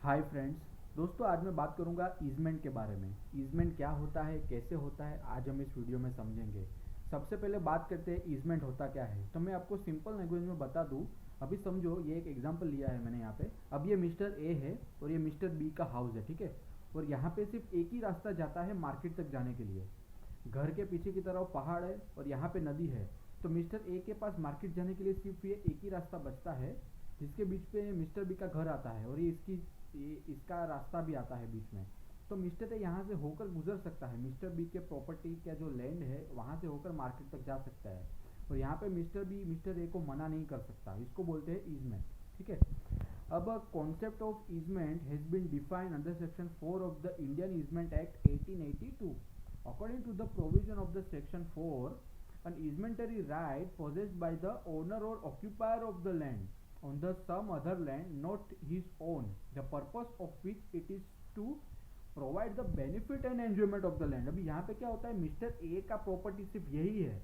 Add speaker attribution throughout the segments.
Speaker 1: Hi friends. दोस्तों, आज मैं बात करूंगा ईजमेंट के बारे में। ईजमेंट क्या होता है, कैसे होता है, आज हम इस वीडियो में समझेंगे। सबसे पहले बात करते हैं ईजमेंट होता क्या है। तो मैं आपको सिंपल लैंग्वेज में बता दूं। अभी समझो, ये एक एग्जांपल लिया है मैंने यहाँ पे। अब ये मिस्टर ए है और ये मिस्टर बी का हाउस है, ठीक है। और यहाँ पे सिर्फ एक ही रास्ता जाता है मार्केट तक जाने के लिए। घर के पीछे की तरफ पहाड़ है और यहाँ पे नदी है। तो मिस्टर ए के पास मार्केट जाने के लिए सिर्फ ये एक ही रास्ता बचता है, जिसके बीच पे मिस्टर बी का घर आता है और ये इसका रास्ता भी आता है बीच में। तो मिस्टर ए यहाँ से होकर गुजर सकता है। मिस्टर बी के प्रॉपर्टी का जो लैंड है वहाँ से होकर मार्केट तक जा सकता है। और यहाँ पे मिस्टर बी मिस्टर ए को मना नहीं कर सकता। इसको बोलते हैं ईजमेंट, ठीक है। अब concept of easement has been defined under section 4 of the Indian easement act 1882। According to the provision of the section 4, an easementary right possessed by the owner or occupier of the land on the some other land not his own, the purpose of which it is to provide the benefit and enjoyment of the land। अभी यहाँ पे क्या होता है, mister A का property सिर्फ यही है।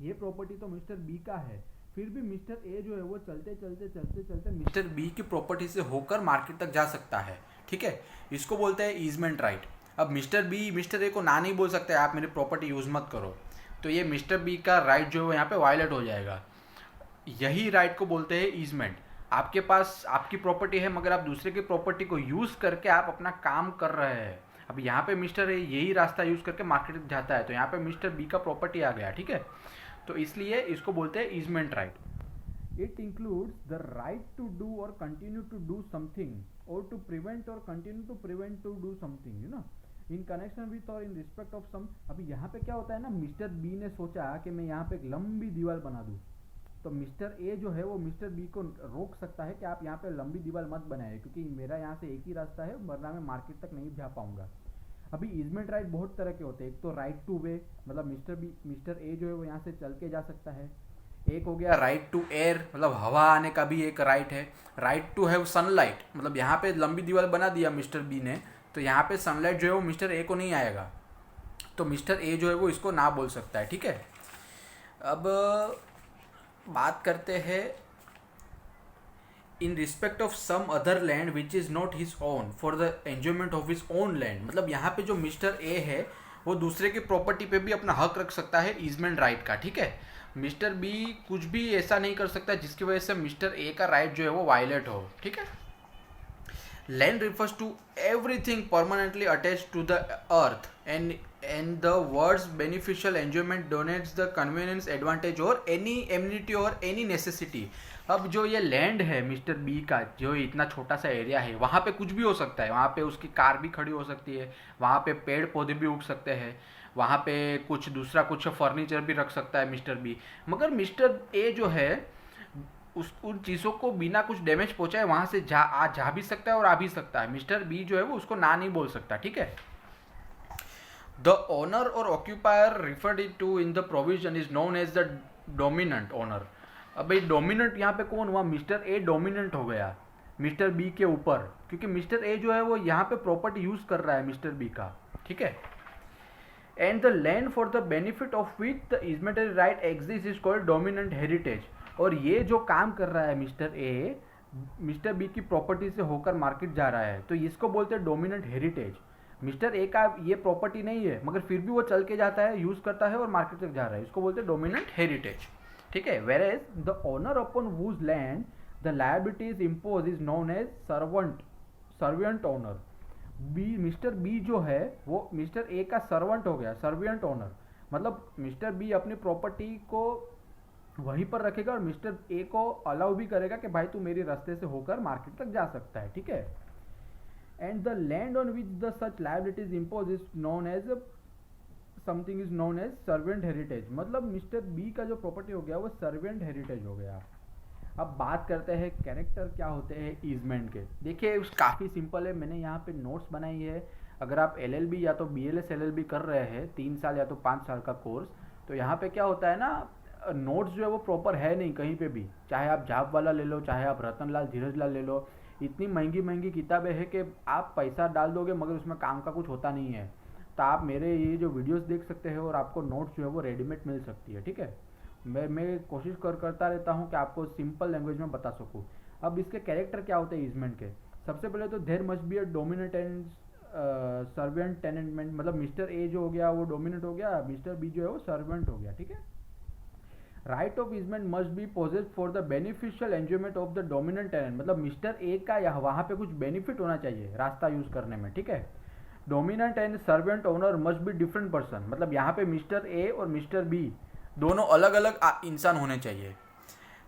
Speaker 1: ये प्रॉपर्टी तो मिस्टर बी का है, फिर भी मिस्टर ए जो है वो चलते चलते चलते चलते मिस्टर बी की प्रॉपर्टी से होकर मार्केट तक जा सकता है, ठीक है। इसको बोलते हैं ईजमेंट राइट। अब मिस्टर बी मिस्टर ए को ना नहीं बोल सकते आप मेरी प्रॉपर्टी यूज़ मत करो, तो ये मिस्टर बी का राइट जो है यहाँ पे वायलेट हो जाएगा। यही राइट को बोलते हैं ईजमेंट। आपके पास आपकी प्रॉपर्टी है मगर आप दूसरे की प्रॉपर्टी को यूज़ करके आप अपना काम कर रहे हैं। अब यहाँ पे मिस्टर ए यही रास्ता यूज़ करके मार्केट जाता है, तो यहाँ पे मिस्टर बी का प्रॉपर्टी आ गया, ठीक है। तो इसलिए इसको बोलते हैं easement right. It includes the right to do or continue to do something, or to prevent or continue to prevent to do something, in connection with or in respect of some। अभी यहाँ पे क्या होता है ना, mister B ने सोचा कि मैं यहाँ पे एक लंबी दीवार बना दूँ। तो मिस्टर ए जो है वो मिस्टर बी को रोक सकता है कि आप यहाँ पे लंबी दीवार मत बनाए, क्योंकि मेरा यहाँ से एक ही रास्ता है, वरना मैं मार्केट तक नहीं जा पाऊंगा। अभी ईजमेंट राइट बहुत तरह के होते हैं। एक तो राइट टू वे, मतलब मिस्टर ए जो है वो यहाँ से चल के जा सकता है। एक हो गया राइट टू एयर, मतलब हवा आने का भी एक राइट है। राइट टू हैव सनलाइट, मतलब यहाँ पे लंबी दीवार बना दिया मिस्टर बी ने, तो यहाँ पे सनलाइट जो है वो मिस्टर ए को नहीं आएगा, तो मिस्टर ए जो है वो इसको ना बोल सकता है, ठीक है। अब बात करते हैं in respect of some other land which is not his own for the enjoyment of his own land. मतलब यहाँ पे जो मिस्टर ए है वो दूसरे की प्रॉपर्टी पे भी अपना हक रख सकता है ईजमेंट राइट का, ठीक है। मिस्टर बी कुछ भी ऐसा नहीं कर सकता जिसकी वजह से मिस्टर ए का राइट जो है वो वायलेट हो, ठीक है। Land refers to everything permanently attached to the earth and the words beneficial enjoyment denotes the convenience advantage और एनी एमिनिटी और एनी नेसेसिटी। अब जो ये लैंड है मिस्टर बी का, जो इतना छोटा सा एरिया है, वहाँ पे कुछ भी हो सकता है। वहाँ पे उसकी कार भी खड़ी हो सकती है, वहाँ पे पेड़ पौधे भी उग सकते हैं, वहाँ पे कुछ फर्नीचर भी रख सकता है मिस्टर बी। मगर मिस्टर ए जो है उन चीज़ों को बिना कुछ डैमेज पहुँचाए वहाँ से जा भी सकता है और आ भी सकता है। मिस्टर बी जो है वो उसको ना नहीं बोल सकता, ठीक है। द ओनर और occupier referred to in the provision is known as the dominant owner. अब भाई डोमिनेंट यहाँ पे कौन हुआ, मिस्टर ए डोमिनेंट हो गया मिस्टर बी के ऊपर, क्योंकि मिस्टर ए जो है वो यहाँ पे प्रॉपर्टी यूज कर रहा है मिस्टर बी का, ठीक है। And the land for the benefit of which the easementary right exist is called dominant heritage. और ये जो काम कर रहा है मिस्टर ए मिस्टर बी की प्रॉपर्टी से होकर मार्केट जा रहा है, तो इसको बोलते हैं डोमिनेंट हेरिटेज। मिस्टर ए का ये प्रॉपर्टी नहीं है मगर फिर भी वो चल के जाता है, यूज करता है और मार्केट तक जा रहा है, इसको बोलते हैं डोमिनेंट हेरिटेज, ठीक है। Where as the owner upon whose land the liabilities impose is known as servant owner. B mister B जो है वो मिस्टर ए का सर्वेंट हो गया, सर्वेंट ओनर। मतलब मिस्टर बी अपनी प्रॉपर्टी को वहीं पर रखेगा और मिस्टर ए को अलाउ भी करेगा कि भाई तू मेरे रास्ते से होकर मार्केट तक जा सकता है, ठीक है। And the land on which the such liabilities impose is known as something is known as servant heritage. मतलब मिस्टर बी का जो प्रॉपर्टी हो गया वो सर्वेंट हेरिटेज हो गया। अब बात करते हैं कैरेक्टर क्या होते हैं ईजमेंट के। देखिए काफ़ी सिंपल है, मैंने यहाँ पे नोट्स बनाई है। अगर आप एलएलबी या तो बीएलएस एलएलबी कर रहे हैं 3 साल या तो 5 साल का कोर्स, तो यहाँ पे क्या होता है ना, नोट्स जो है वो प्रॉपर है नहीं कहीं पे भी। चाहे आप जाप वाला ले लो, चाहे आप रतनलाल धीरजलाल ले लो, इतनी महंगी महंगी किताबें हैं कि आप पैसा डाल दोगे मगर उसमें काम का कुछ होता नहीं है। तो आप मेरे ये जो वीडियोस देख सकते हैं और आपको नोट्स जो है वो रेडीमेड मिल सकती है, ठीक है। मैं कोशिश करता रहता हूँ कि आपको सिंपल लैंग्वेज में बता सकूँ। अब इसके कैरेक्टर क्या होते हैं ईजमेंट के। सबसे पहले तो there must be a dominant and servant tenement, मतलब मिस्टर ए जो हो गया वो डोमिनेंट हो गया, मिस्टर बी जो है वो सर्वेंट हो गया, ठीक है। Right of easement must be possessed for the beneficial enjoyment of the dominant tenant, मतलब मिस्टर ए का यहाँ वहाँ पे कुछ बेनिफिट होना चाहिए रास्ता यूज करने में, ठीक है। Dominant and servant owner must be different person, मतलब यहाँ पे मिस्टर ए और मिस्टर बी दोनों अलग अलग इंसान होने चाहिए।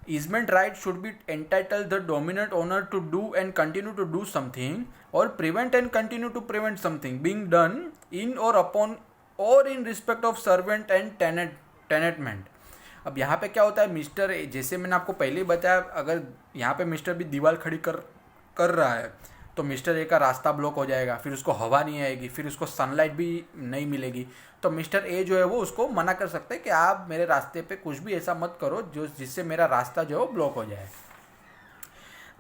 Speaker 1: easement right should be entitled the dominant owner to do and continue to do something or prevent and continue to prevent something being done in or upon or in respect of servant and tenantment। अब यहाँ पे क्या होता है, mister ए, जैसे मैंने आपको पहले ही बताया, अगर यहाँ पे मिस्टर बी दीवार खड़ी कर रहा है तो मिस्टर ए का रास्ता ब्लॉक हो जाएगा, फिर उसको हवा नहीं आएगी, फिर उसको सनलाइट भी नहीं मिलेगी, तो मिस्टर ए जो है वो उसको मना कर सकते हैं कि आप मेरे रास्ते पे कुछ भी ऐसा मत करो जो जिससे मेरा रास्ता जो है वो ब्लॉक हो जाए।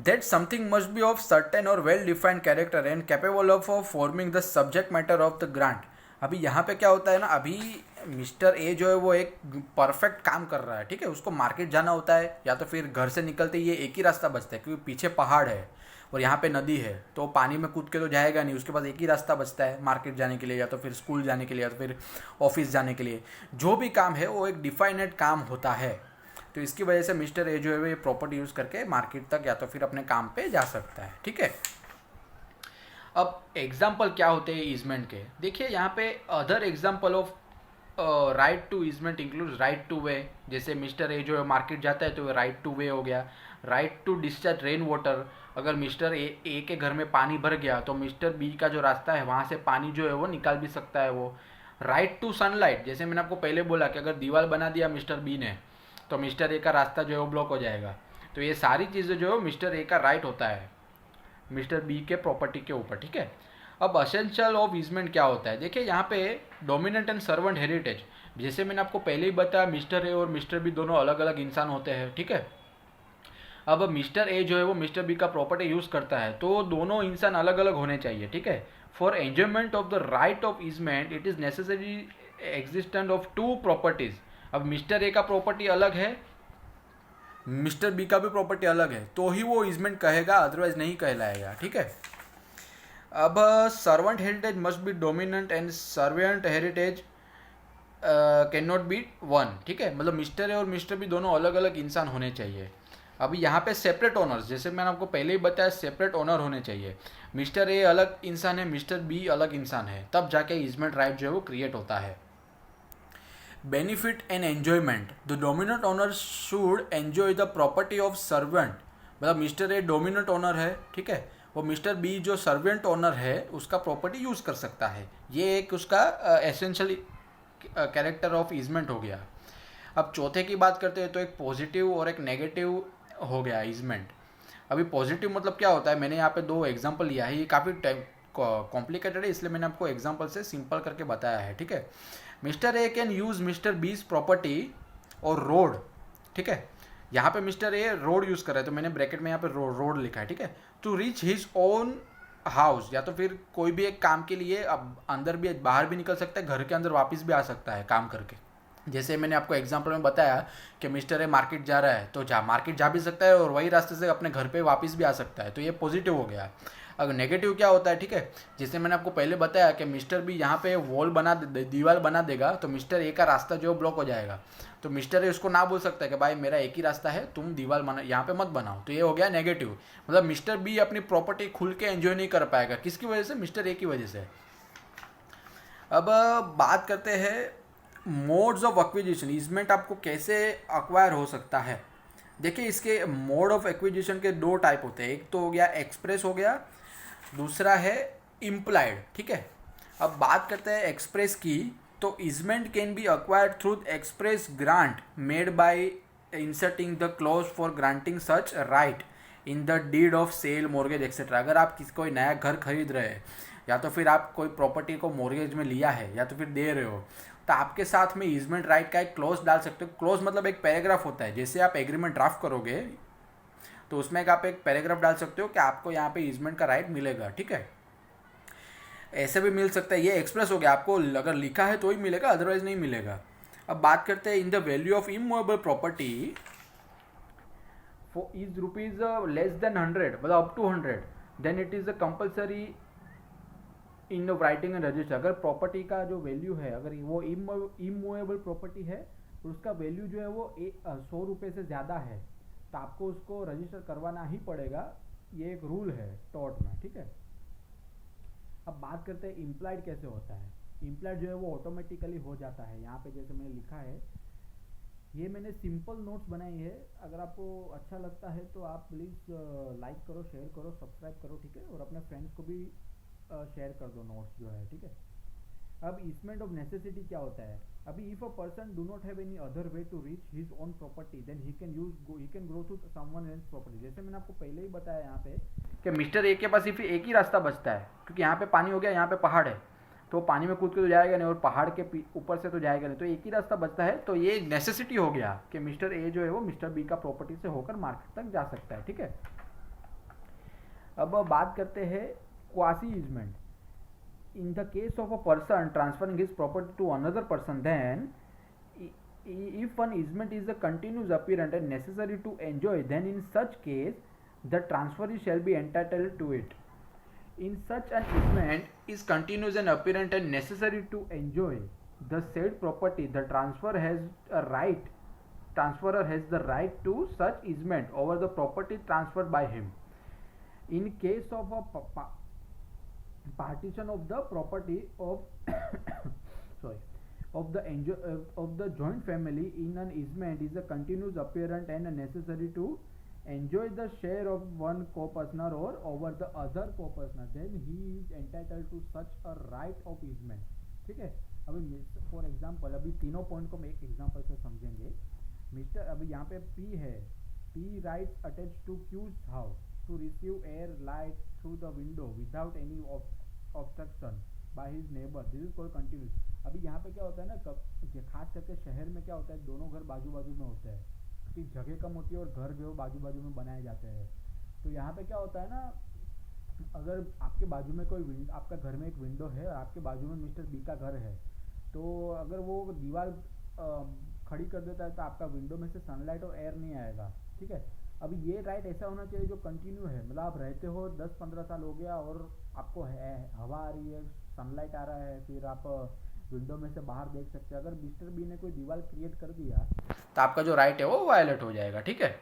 Speaker 1: That something must be of certain और well defined character and capable of forming the subject matter of the grant. अभी यहाँ पे क्या होता है ना, अभी मिस्टर ए जो है वो एक परफेक्ट काम कर रहा है, ठीक है। उसको मार्केट जाना होता है, या तो फिर घर से निकलते ही एक ही रास्ता बचता है क्योंकि पीछे पहाड़ है और यहाँ पे नदी है, तो पानी में कूद के तो जाएगा नहीं, उसके पास एक ही रास्ता बचता है मार्केट जाने के लिए, या तो फिर स्कूल जाने के लिए, या तो फिर ऑफिस जाने के लिए। जो भी काम है वो एक डिफाइनेड काम होता है, तो इसकी वजह से मिस्टर ए जो है वो प्रॉपर्टी यूज़ करके मार्केट तक या तो फिर अपने काम पे जा सकता है, ठीक है। अब एग्जाम्पल क्या होते हैं ईजमेंट के, देखिए यहाँ पे other example of right to easement include right to way, जैसे मिस्टर ए जो है मार्केट जाता है तो वो राइट टू वे हो गया। Right to discharge rain water, अगर मिस्टर ए के घर में पानी भर गया तो मिस्टर बी का जो रास्ता है वहाँ से पानी जो है वो निकाल भी सकता है वो। राइट टू सनलाइट, जैसे मैंने आपको पहले बोला कि अगर दीवार बना दिया मिस्टर बी ने तो मिस्टर ए का रास्ता जो है वो ब्लॉक हो जाएगा, तो ये सारी चीज़ें जो है मिस्टर ए का राइट होता है मिस्टर बी के प्रॉपर्टी के ऊपर, ठीक है। अब असेंशियल ऑफ ईजमेंट क्या होता है, देखिए यहाँ पे डोमिनेंट एंड सर्वेंट हेरिटेज, जैसे मैंने आपको पहले ही बताया मिस्टर ए और मिस्टर बी दोनों अलग अलग इंसान होते हैं, ठीक है। अब मिस्टर ए जो है वो मिस्टर बी का प्रॉपर्टी यूज़ करता है, तो दोनों इंसान अलग अलग होने चाहिए, ठीक है। For enjoyment of the right of easement it is necessary existent of two properties. अब मिस्टर ए का प्रॉपर्टी अलग है, मिस्टर बी का भी प्रॉपर्टी अलग है, तो ही वो ईजमेंट कहेगा, अदरवाइज नहीं कहलाएगा, ठीक है। अब servant heritage must be dominant and servant heritage can not B one, ठीक है। मतलब मिस्टर ए और मिस्टर बी दोनों अलग अलग इंसान होने चाहिए। अभी यहाँ पे सेपरेट ओनर्स, जैसे मैंने आपको पहले ही बताया सेपरेट ओनर होने चाहिए। मिस्टर ए अलग इंसान है, मिस्टर बी अलग इंसान है, तब जाके ईजमेंट राइट जो है वो क्रिएट होता है। Benefit and enjoyment, the dominant owner should enjoy the property of servant, मतलब मिस्टर ए डोमिनेंट ओनर है, ठीक है, वो मिस्टर बी जो सर्वेंट ओनर है उसका प्रॉपर्टी यूज़ कर सकता है। ये एक उसका एसेंशियल कैरेक्टर ऑफ ईजमेंट हो गया। अब चौथे की बात करते हैं तो एक पॉजिटिव और एक नेगेटिव हो गया ईजमेंट। अभी पॉजिटिव मतलब क्या होता है, मैंने यहाँ पे दो एग्जांपल लिया है, ये काफ़ी कॉम्प्लिकेटेड है इसलिए मैंने आपको एग्जांपल से सिंपल करके बताया है, ठीक है। Mister A can use mister बीज प्रॉपर्टी और रोड, ठीक है। यहाँ पे मिस्टर ए रोड यूज़ कर रहा है तो मैंने ब्रैकेट में यहाँ पे रोड लिखा है, ठीक है। To reach his own house, या तो फिर कोई भी एक काम के लिए अब अंदर भी बाहर भी निकल सकता है, घर के अंदर वापस भी आ सकता है काम करके। जैसे मैंने आपको एग्जांपल में बताया कि मिस्टर ए मार्केट जा रहा है तो मार्केट जा भी सकता है और वही रास्ते से अपने घर पे वापस भी आ सकता है, तो ये पॉजिटिव हो गया। अगर नेगेटिव क्या होता है, ठीक है, जैसे मैंने आपको पहले बताया कि मिस्टर बी यहाँ पे दीवार बना देगा तो मिस्टर ए का रास्ता जो ब्लॉक हो जाएगा, तो मिस्टर ए उसको ना बोल सकता है कि भाई मेरा एक ही रास्ता है, तुम दीवार बना यहाँ पे मत बनाओ, तो ये हो गया नेगेटिव। मतलब मिस्टर बी अपनी प्रॉपर्टी खुल के एंजॉय नहीं कर पाएगा, किसकी वजह से, मिस्टर ए की वजह से। अब बात करते हैं मोड्स ऑफ एक्विजिशन, ईजमेंट आपको कैसे अक्वायर हो सकता है। देखिए इसके मोड ऑफ एक्विजिशन के दो टाइप होते हैं, एक तो हो गया एक्सप्रेस हो गया, दूसरा है इम्प्लाइड, ठीक है। अब बात करते हैं एक्सप्रेस की, तो easement can be acquired through express grant made by inserting the clause for granting such right in the deed of sale, mortgage etcetera. अगर आप कोई नया घर खरीद रहे हैं या तो फिर आप कोई प्रॉपर्टी को मॉर्गेज में लिया है या तो फिर दे रहे हो, तो आपके साथ में ईजमेंट राइट का एक क्लॉज डाल सकते हो। क्लॉज मतलब एक पैराग्राफ होता है, जैसे आप एग्रीमेंट ड्राफ्ट करोगे तो उसमें आप एक पैराग्राफ डाल सकते हो कि आपको यहाँ पे ईजमेंट का राइट मिलेगा, ठीक है। ऐसे भी मिल सकता है, ये एक्सप्रेस हो गया, आपको अगर लिखा है तो ही मिलेगा, अदरवाइज नहीं मिलेगा। अब बात करते हैं in the value of immovable property is rupees less than 100, मतलब up to 100, then it is a compulsory in writing and register. अगर प्रॉपर्टी का जो वैल्यू है, अगर वो इमूवेबल प्रॉपर्टी है तो उसका वैल्यू जो है वो 100 रुपये से ज़्यादा है तो आपको उसको रजिस्टर करवाना ही पड़ेगा। ये एक रूल है टॉर्ट में, ठीक है। अब बात करते हैं इम्प्लाइड कैसे होता है। इम्प्लाइड जो है वो ऑटोमेटिकली हो जाता है। यहाँ पे जैसे मैंने लिखा है, ये मैंने सिंपल नोट्स बनाई है। अगर आपको अच्छा लगता है तो आप प्लीज़ लाइक करो, शेयर करो, सब्सक्राइब करो, ठीक है, और अपने फ्रेंड्स को भी शेयर कर दो नोट्स जो है, ठीक है। अब ईसमेंट ऑफ नेसेसिटी क्या होता है। अभी if a person do not have any other way to reach his own property then he can grow through someone else property. जैसे मैंने आपको पहले ही बताया यहाँ पे कि मिस्टर ए के पास सिर्फ एक ही रास्ता बचता है, क्योंकि यहाँ पे पानी हो गया, यहाँ पे पहाड़ है, तो पानी में कूद के तो जाएगा नहीं और पहाड़ के ऊपर से तो जाएगा नहीं, तो एक ही रास्ता बचता है। तो ये नेसेसिटी हो गया कि मिस्टर ए जो है वो मिस्टर बी का प्रॉपर्टी से होकर मार्केट तक जा सकता है, ठीक है। अब बात करते हैं quasi easement. In the case of a person transferring his property to another person, then if an easement is a continuous apparent and necessary to enjoy, then in such case the transferee shall be entitled to it. In such an easement is continuous and apparent and necessary to enjoy the said property, the transferor has the right to such easement over the property transferred by him. In case of a partition of the property of of the joint family in an easement is a continuous apparent and necessary to enjoy the share of one co-partner or over the other co-partner, then he is entitled to such a right of easement, ठीक है। अभी for example अभी तीनों point को मैं एक example से समझेंगे। मिस्टर अभी यहाँ पे P है, P rights attach to Q's house to receive air light through the window without any obstruction by his neighbor. This is called continuous. अभी यहाँ पे क्या होता है ना, खास करके शहर में क्या होता है, दोनों घर बाजू बाजू में होते हैं क्योंकि जगह कम होती है और घर जो बाजू बाजू में बनाए जाते हैं। तो यहाँ पे क्या होता है ना, अगर आपके बाजू में कोई आपका घर में एक विंडो है और आपके बाजू में मिस्टर बी का घर है, तो अगर वो दीवार खड़ी कर देता है तो आपका विंडो में से सनलाइट और एयर नहीं आएगा, ठीक है। अभी ये राइट ऐसा होना चाहिए जो कंटिन्यू है, मतलब आप रहते हो 10-15 साल हो गया और आपको हवा आ रही है, सनलाइट आ रहा है, फिर आप विंडो में से बाहर देख सकते हैं। अगर मिस्टर बी ने कोई दीवार क्रिएट कर दिया तो आपका जो राइट है वो वायलेट हो जाएगा, ठीक है।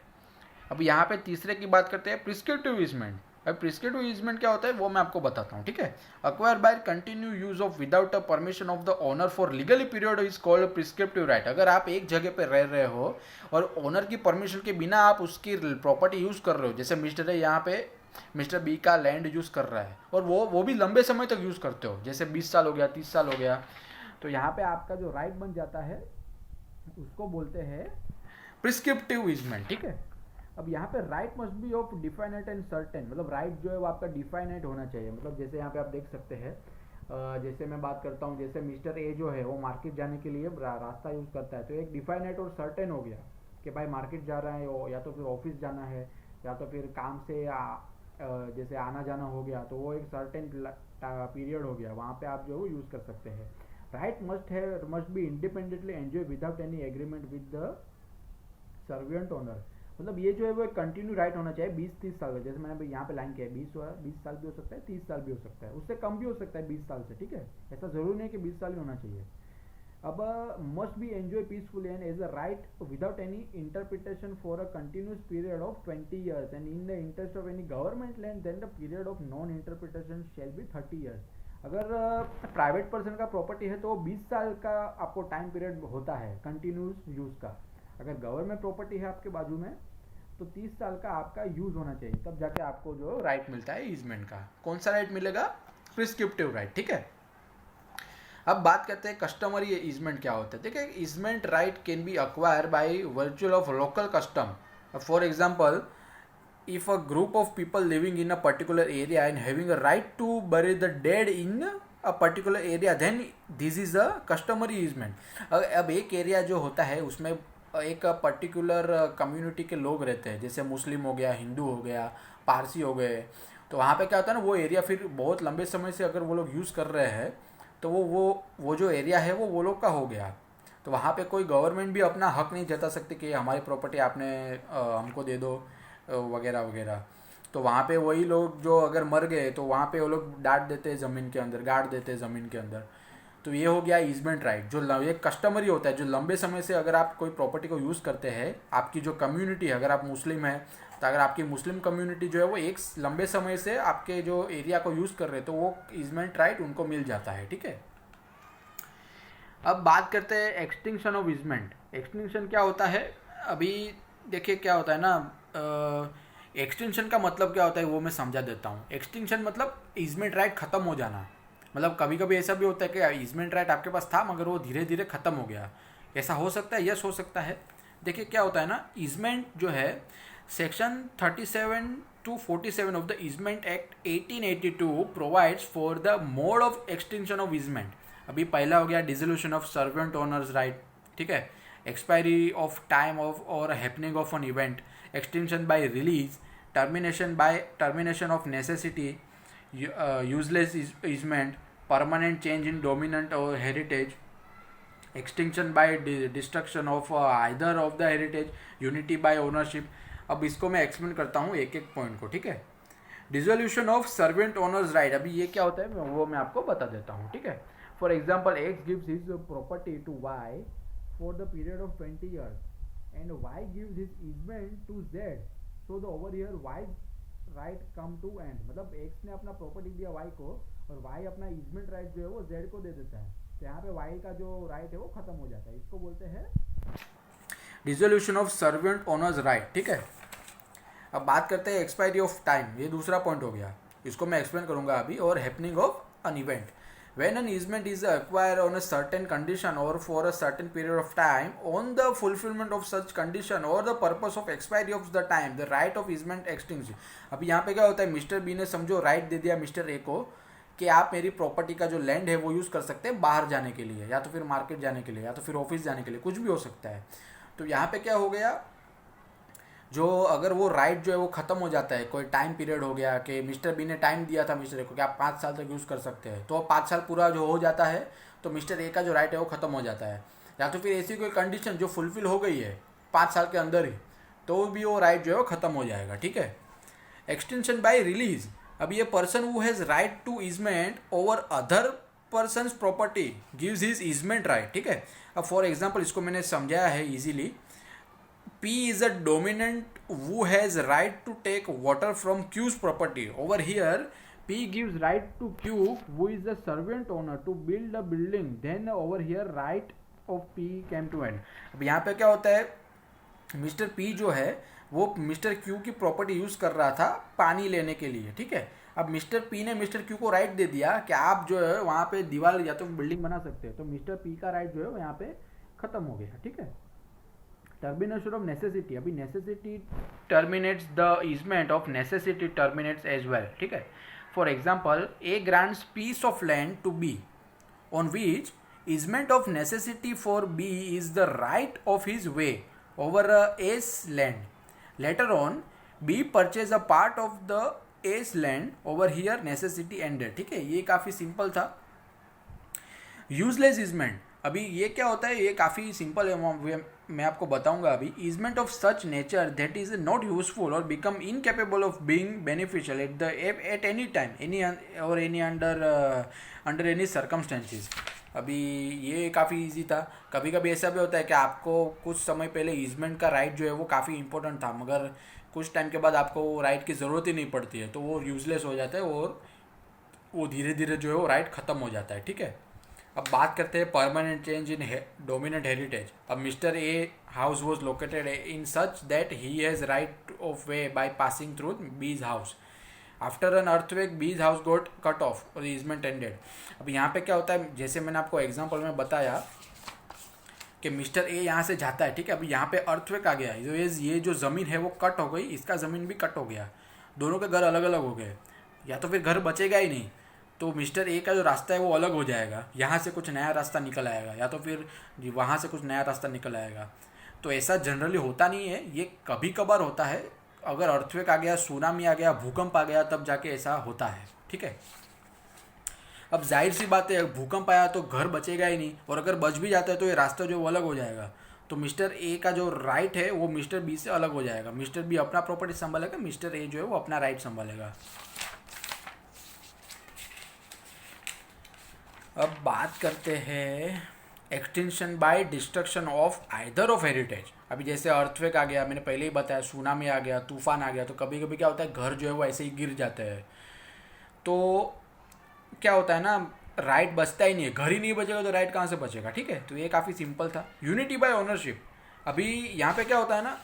Speaker 1: अब यहाँ पे तीसरे की बात करते हैं, प्रिस्क्रिप्टिव ईजमेंट। अब प्रिस्क्रिप्टिव ईजमेंट क्या होता है वो मैं आपको बताता हूँ, ठीक है। Acquire by continue use of without a permission of the owner for legally period is called prescriptive right. अगर आप एक जगह पे रह रहे हो और ओनर की परमिशन के बिना आप उसकी प्रॉपर्टी यूज कर रहे हो, जैसे मिस्टर है यहाँ पे मिस्टर बी का लैंड यूज कर रहा है और वो भी लंबे समय तक यूज करते हो, जैसे 20 साल हो गया, 30 साल हो गया, तो यहाँ पे आपका जो राइट बन जाता है उसको बोलते हैं प्रिस्क्रिप्टिव ईजमेंट, ठीक है। अब यहाँ पे right must be of definite and certain, मतलब राइट जो है वो आपका डिफाइनेट होना चाहिए। मतलब जैसे यहाँ पे आप देख सकते हैं, जैसे मैं बात करता हूँ, जैसे मिस्टर ए जो है वो मार्केट जाने के लिए रास्ता यूज करता है, तो एक डिफाइनेट और सर्टेन हो गया कि भाई मार्केट जा रहा है या तो फिर ऑफिस जाना है या तो फिर काम से जैसे आना जाना हो गया, तो वो एक सर्टेन पीरियड हो गया, वहाँ पे आप जो है यूज कर सकते हैं। Right must be independently enjoy without any agreement with the servient owner. मतलब ये जो है वो एक कंटिन्यू राइट होना चाहिए 20-30 साल का, जैसे मैंने यहाँ पे लाइन किया है 20 साल भी हो सकता है, 30 साल भी हो सकता है, उससे कम भी हो सकता है 20 साल से, ठीक है। ऐसा जरूरी नहीं कि 20 साल ही होना चाहिए। अब must be enjoy peacefully and as a right without any interpretation for a continuous period of 20 years and in the interest of any government land then the period of non interpretation shall be 30 years। अगर private person का property है तो 20 साल का आपको time period होता है continuous use का। अगर गवर्नमेंट प्रॉपर्टी है आपके बाजू में तो 30 साल का आपका यूज होना चाहिए, तब जाके आपको जो राइट मिलता है ईजमेंट का। कौन सा राइट मिलेगा? प्रिस्क्रिप्टिव राइट, ठीक है। अब बात करते हैं कस्टमरी ईजमेंट क्या होता है। ठीक है, easement right can be acquire by virtual of local custom. For example, if a group of people living in a particular area and having a right to bury the dead in a particular area, then this is a customary easement। अब एक area जो होता है उसमें एक particular community के लोग रहते हैं, जैसे मुस्लिम हो गया, हिंदू हो गया, पारसी हो गए, तो वहाँ पे क्या होता है ना, वो एरिया फिर बहुत लंबे समय से अगर वो लोग यूज़ कर रहे हैं तो वो जो एरिया है वो लोग का हो गया। तो वहाँ पे कोई गवर्नमेंट भी अपना हक नहीं जता सकती कि हमारी प्रॉपर्टी आपने हमको दे दो वगैरह वगैरह। तो वहाँ पे वही लोग जो अगर मर गए तो वहाँ पे वो लोग डांट देते हैं ज़मीन के अंदर, गाड़ देते हैं ज़मीन के अंदर। तो ये हो गया ईजमेंट राइट, जो ये कस्टमरी होता है, जो लंबे समय से अगर आप कोई प्रॉपर्टी को यूज़ करते हैं, आपकी जो कम्युनिटी है, अगर आप मुस्लिम है तो अगर आपकी मुस्लिम कम्युनिटी जो है वो एक लंबे समय से आपके जो एरिया को यूज़ कर रहे हैं तो वो ईजमेंट राइट उनको मिल जाता है, ठीक है। अब बात करते हैं एक्सटिंक्शन ऑफ ईजमेंट। एक्सटिंक्शन क्या होता है, अभी देखिए क्या होता है ना, एक्सटेंशन का मतलब क्या होता है वो मैं समझा देता हूँ। एक्सटेंशन मतलब ईजमेंट राइट ख़त्म हो जाना। मतलब कभी कभी ऐसा भी होता है कि ईजमेंट राइट आपके पास था मगर वो धीरे धीरे ख़त्म हो गया, ऐसा हो सकता है, यस हो सकता है। देखिए क्या होता है ना, ईजमेंट जो है section 37 to 47 of the easement act 1882 provides for the mode of extension of easement. अभी पहला हो गया dissolution of servant owners right, ठीक है, एक्सपायरी ऑफ टाइम ऑफ और happening of an event, extension by release, termination of necessity, useless easement, permanent change in dominant or heritage, extinction by destruction of either of the heritage, unity by ownership। अब इसको मैं explain करता हूँ एक एक point को, ठीक है। Dissolution of servant owners right, अभी ये क्या होता है वो मैं आपको बता देता हूँ, ठीक है। For example X gives his property to Y for the period of 20 years and y gives his easement to z, so the over here y right come to end। मतलब x ने अपना प्रॉपर्टी दिया y को और y अपना easement right जो है वो z को दे देता है, तो यहाँ पे y का जो राइट है वो खत्म हो जाता है। इसको बोलते हैं dissolution of servant owners right, ठीक है। अब बात करते हैं एक्सपायरी ऑफ टाइम, ये दूसरा पॉइंट हो गया, इसको मैं एक्सप्लेन करूंगा अभी। और happening of an event, when an easement is acquired on a certain condition or for a certain period of time on the fulfillment of such condition or the purpose of expiry of the time, the right of easement extinguishes। अभी यहाँ पे क्या होता है, mister B ने समझो right they दिया mister A को कि आप मेरी प्रॉपर्टी का जो लैंड है वो यूज़ कर सकते हैं बाहर जाने के लिए, या तो फिर मार्केट जाने के लिए, या तो फिर ऑफिस जाने के लिए, कुछ भी हो सकता है। तो यहाँ पे क्या हो गया, जो अगर वो राइट जो है वो ख़त्म हो जाता है, कोई टाइम पीरियड हो गया कि मिस्टर बी ने टाइम दिया था मिस्टर ए को कि आप 5 साल तक यूज़ कर सकते हैं, तो 5 साल पूरा जो हो जाता है तो मिस्टर ए का जो राइट है वो ख़त्म हो जाता है। या तो फिर ऐसी कोई कंडीशन जो फुलफिल हो गई है 5 साल के अंदर ही, तो भी वो राइट जो है वो ख़त्म हो जाएगा, ठीक है। एक्सटेंशन बाय रिलीज, अब ये person who has right to easement over other persons property gives his easement right, ठीक है। अब फॉर एग्जाम्पल इसको मैंने समझाया है easily. P is a dominant who has right to take water from Q's property. Over here, P gives right to Q, who is the servant owner, to build a building. Then over here, right of P came to end. अब यहाँ पे क्या होता है, mister P जो है वो mister Q की प्रॉपर्टी यूज़ कर रहा था पानी लेने के लिए, ठीक है। अब मिस्टर P ने मिस्टर Q को राइट दे दिया कि आप जो है वहाँ पे दीवार या तो बिल्डिंग बना सकते हैं, तो मिस्टर P का राइट जो है वो यहाँ पे ख़त्म हो गया, ठीक है। टर्मिनेशन ऑफ नेसेसिटी, अभी necessity terminates the easement of necessity terminates as well, ठीक है। For example A grants piece of land to B on which easement of necessity for B is the right of his way over S land. Later on B purchase a part of the S land, over here necessity ended, ठीक है। ये काफ़ी simple था। Useless easement, अभी ये क्या होता है, ये काफ़ी सिंपल है, मैं आपको बताऊंगा अभी। Easement of such nature that is not useful और become incapable of being beneficial at any time any और एनी अंडर एनी सर्कमस्टेंसेस। अभी ये काफ़ी इजी था। कभी कभी ऐसा भी होता है कि आपको कुछ समय पहले ईजमेंट का राइट जो है वो काफ़ी इंपॉर्टेंट था, मगर कुछ टाइम के बाद आपको वो राइट की ज़रूरत ही नहीं पड़ती है, तो वो यूजलेस हो जाता है और वो धीरे धीरे जो है वो राइट ख़त्म हो जाता है, ठीक है। अब बात करते हैं permanent change in dominant heritage. अब mister A house was located in such that he has right of way by passing through B's house. After an earthquake B's house got cut off और easement ended. अब यहाँ पे क्या होता है, जैसे मैंने आपको एग्जांपल में बताया कि मिस्टर ए यहाँ से जाता है, ठीक है। अब यहाँ पे अर्थक्वेक आ गया, ये जो ज़मीन है वो कट हो गई, इसका ज़मीन भी कट हो गया, दोनों के घर अलग अलग हो गए, या तो फिर घर बचेगा ही नहीं, तो मिस्टर ए का जो रास्ता है वो अलग हो जाएगा, यहाँ से कुछ नया रास्ता निकल आएगा, या तो फिर वहाँ से कुछ नया रास्ता निकल आएगा। तो ऐसा जनरली होता नहीं है, ये कभी कभार होता है। अगर अर्थक्वेक आ गया, सुनामी आ गया, भूकंप आ गया, तब जाके ऐसा होता है, ठीक है। अब जाहिर सी बात है, भूकंप आया तो घर बचेगा ही नहीं, और अगर बच भी जाता है तो ये रास्ता जो अलग हो जाएगा, तो मिस्टर ए का जो राइट है वो मिस्टर बी से अलग हो जाएगा। मिस्टर बी अपना प्रॉपर्टी संभालेगा, मिस्टर ए जो है वो अपना राइट संभालेगा। अब बात करते हैं extension by destruction of either of heritage. अभी जैसे अर्थक्वेक आ गया, मैंने पहले ही बताया, सुनामी आ गया, तूफान आ गया, तो कभी कभी क्या होता है घर जो है वो ऐसे ही गिर जाते हैं। तो क्या होता है ना, राइट बचता ही नहीं है, घर ही नहीं बचेगा तो राइट कहाँ से बचेगा। ठीक है, तो ये काफ़ी सिंपल था। Unity by ownership. अभी यहाँ पे क्या होता है ना,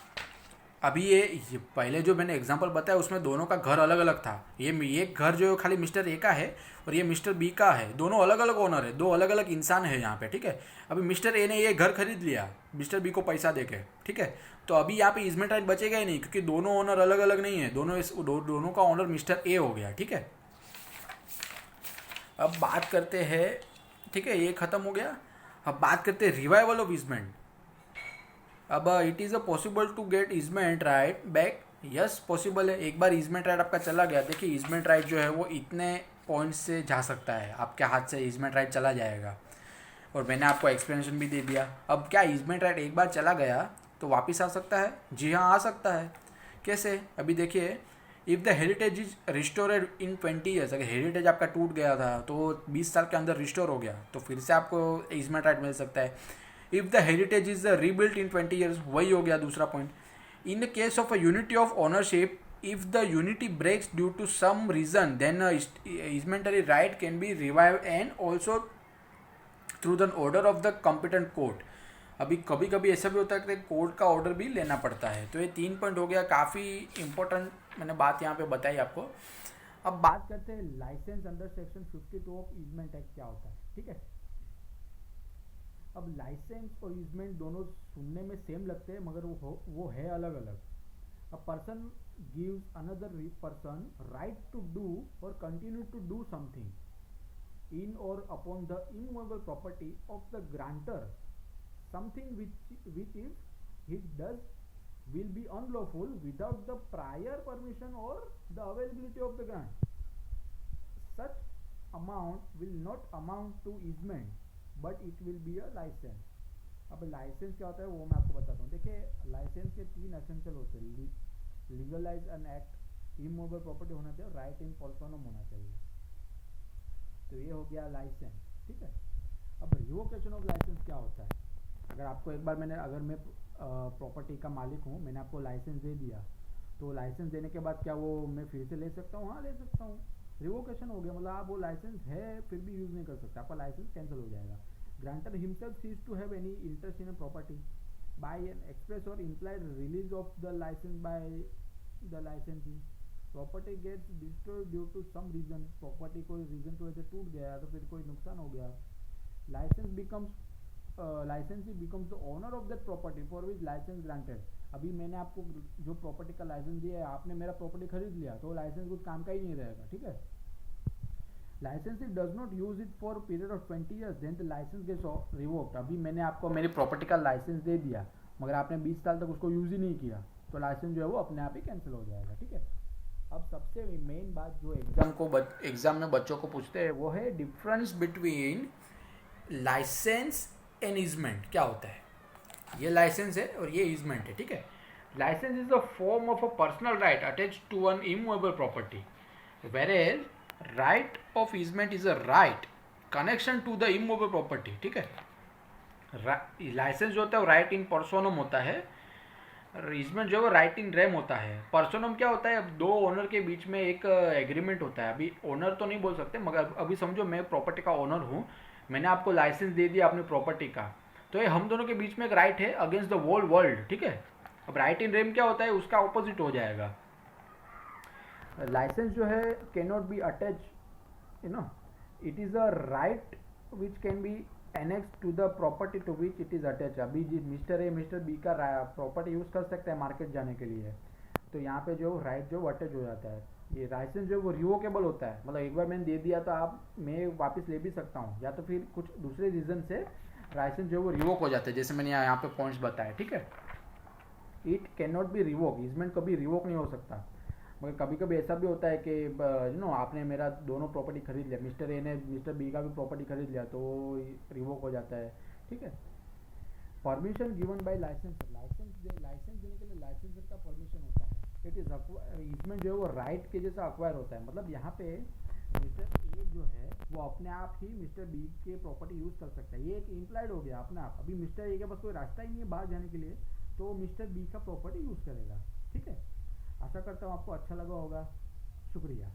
Speaker 1: अभी ये पहले जो मैंने एग्जांपल बताया उसमें दोनों का घर अलग अलग था। ये घर जो है खाली मिस्टर ए का है और ये मिस्टर बी का है, दोनों अलग अलग ओनर है, दो अलग अलग इंसान है यहाँ पे। ठीक है, अभी मिस्टर ए ने ये घर खरीद लिया मिस्टर बी को पैसा देके। ठीक है, तो अभी यहाँ पे इजमेंट राइट बचेगा ही नहीं, क्योंकि दोनों ओनर अलग अलग नहीं है, दोनों का ओनर मिस्टर ए हो गया। ठीक है, अब बात करते हैं, ठीक है ये खत्म हो गया। अब बात करते हैं रिवाइवल ऑफ इजमेंट। अब it is a possible to get easement right back. Yes possible है, एक बार इजमेंट राइट आपका चला गया, देखिए इजमेंट राइट जो है वो इतने पॉइंट से जा सकता है, आपके हाथ से इजमेंट राइट चला जाएगा। और मैंने आपको एक्सप्लेनेशन भी दे दिया। अब क्या इजमेंट राइट एक बार चला गया तो वापस आ सकता है? जी हाँ, आ सकता है। कैसे? अभी देखिए, if the heritage is restored in 20 years, अगर हेरिटेज आपका टूट गया था तो 20 साल के अंदर रिस्टोर हो गया तो फिर से आपको इजमेंट राइट मिल सकता है। If the heritage is rebuilt in 20 years, वही हो गया दूसरा point. In the case of a unity of ownership, if the unity breaks due to some reason, then easementary right can be revived and also through the order of the competent court। अभी कभी कभी ऐसा भी होता है कि court का order भी लेना पड़ता है। तो ये 3 पॉइंट हो गया, काफ़ी इंपॉर्टेंट मैंने बात यहाँ पे बताई आपको। अब बात करते हैं license under section 52 of easement act क्या होता है। ठीक है, अब लाइसेंस और ईजमेंट दोनों सुनने में सेम लगते हैं मगर वो है अलग अलग। A person gives another person right to do or continue to do something in or upon the immovable property of the grantor, something which if he does will be unlawful without the prior permission or the availability of the grant. Such amount will not amount to easement but it will be a license। अब licence क्या होता है वो मैं आपको बताता हूँ। देखिए, लाइसेंस के 3 एसेंशियल होते हैं। Legalize an act, immovable property होना चाहिए, राइट इन पर्सनम होना चाहिए। तो ये हो गया लाइसेंस। ठीक है, अब रिवोकेशन ऑफ लाइसेंस क्या होता है? अगर आपको एक बार अगर मैं प्रॉपर्टी का मालिक हूँ, मैंने आपको लाइसेंस दे दिया, तो लाइसेंस देने के बाद क्या वो मैं फिर से ले सकता हूँ? हाँ, ले सकता हूँ। रिवोकेशन हो गया, मतलब आप वो लाइसेंस है फिर भी यूज़ नहीं कर सकते, आपका लाइसेंस कैंसिल हो जाएगा। Grantor himself cease to have any interest in a property by an express or implied release of the license by the licensee। Property gets destroyed due to some reason, property कोई reason की वजह से टूट गया तो फिर कोई नुकसान हो गया। Licensee becomes the owner of that property for which license granted. अभी मैंने आपको जो प्रॉपर्टी का लाइसेंस दिया है, आपने मेरा प्रॉपर्टी खरीद लिया तो लाइसेंस कुछ काम का ही नहीं रहेगा। ठीक है, licensee does not use it for a period of 20 years then the license gets revoked। अभी मैंने आपको मेरी प्रॉपर्टी का लाइसेंस दे दिया मगर आपने 20 साल तक उसको यूज़ ही नहीं किया तो लाइसेंस जो है वो अपने आप ही कैंसिल हो जाएगा। ठीक है, अब सबसे मेन बात जो एग्जाम में बच्चों को पूछते हैं वो है difference between license and easement. क्या होता है? ये लाइसेंस है और ये ईजमेंट है। ठीक है, license is a form of a personal right attached to an immovable property, whereas right of easement is a right connection to the immovable property। ठीक है, लाइसेंस जो होता है वो राइट इन पर्सोनम होता है, ईजमेंट जो है वो राइट इन रेम होता है। पर्सोनम क्या होता है? अब दो ओनर के बीच में एक एग्रीमेंट होता है। अभी ओनर तो नहीं बोल सकते मगर अभी समझो मैं प्रॉपर्टी का ओनर हूँ, मैंने आपको लाइसेंस दे दिया अपनी प्रॉपर्टी का, तो ये हम दोनों के बीच में एक राइट है अगेंस्ट द होल वर्ल्ड। ठीक है, अब राइट इन रेम क्या होता है? उसका ऑपोजिट हो जाएगा। लाइसेंस जो है can not be attach, it is a right which can be annex to the property to which it is attach. अभी जिस मिस्टर ए मिस्टर बी का प्रॉपर्टी यूज़ कर सकते हैं मार्केट जाने के लिए, तो यहाँ पे जो राइट जो अटैच हो जाता है। ये लाइसेंस जो वो रिवोकेबल होता है, मतलब एक बार मैंने दे दिया तो मैं वापस ले भी सकता हूँ, या तो फिर कुछ दूसरे रीज़न से लाइसेंस जो वो रिवोक हो जाता है, जैसे मैंने यहाँ पे पॉइंट्स बताया। ठीक है, it can not B revoke, इसमें कभी रिवोक नहीं हो सकता। मगर कभी कभी ऐसा भी होता है कि आपने मेरा दोनों प्रॉपर्टी खरीद लिया, मिस्टर ए ने मिस्टर बी का भी प्रॉपर्टी खरीद लिया तो रिवोक हो जाता है। ठीक है, permission given by licensor, license देने के लिए लाइसेंसर का परमिशन होता है। इट इज इसमें जो है वो राइट के जैसा अक्वायर होता है। मतलब यहाँ पे मिस्टर ए जो है वो अपने आप ही मिस्टर बी के प्रॉपर्टी यूज कर सकता है, ये एक इम्प्लाइड हो गया अपने आप। अभी मिस्टर ए के पास कोई रास्ता ही नहीं है बाहर जाने के लिए, तो मिस्टर बी का प्रॉपर्टी यूज करेगा। ठीक है, आशा करता हूँ आपको अच्छा लगा होगा। शुक्रिया।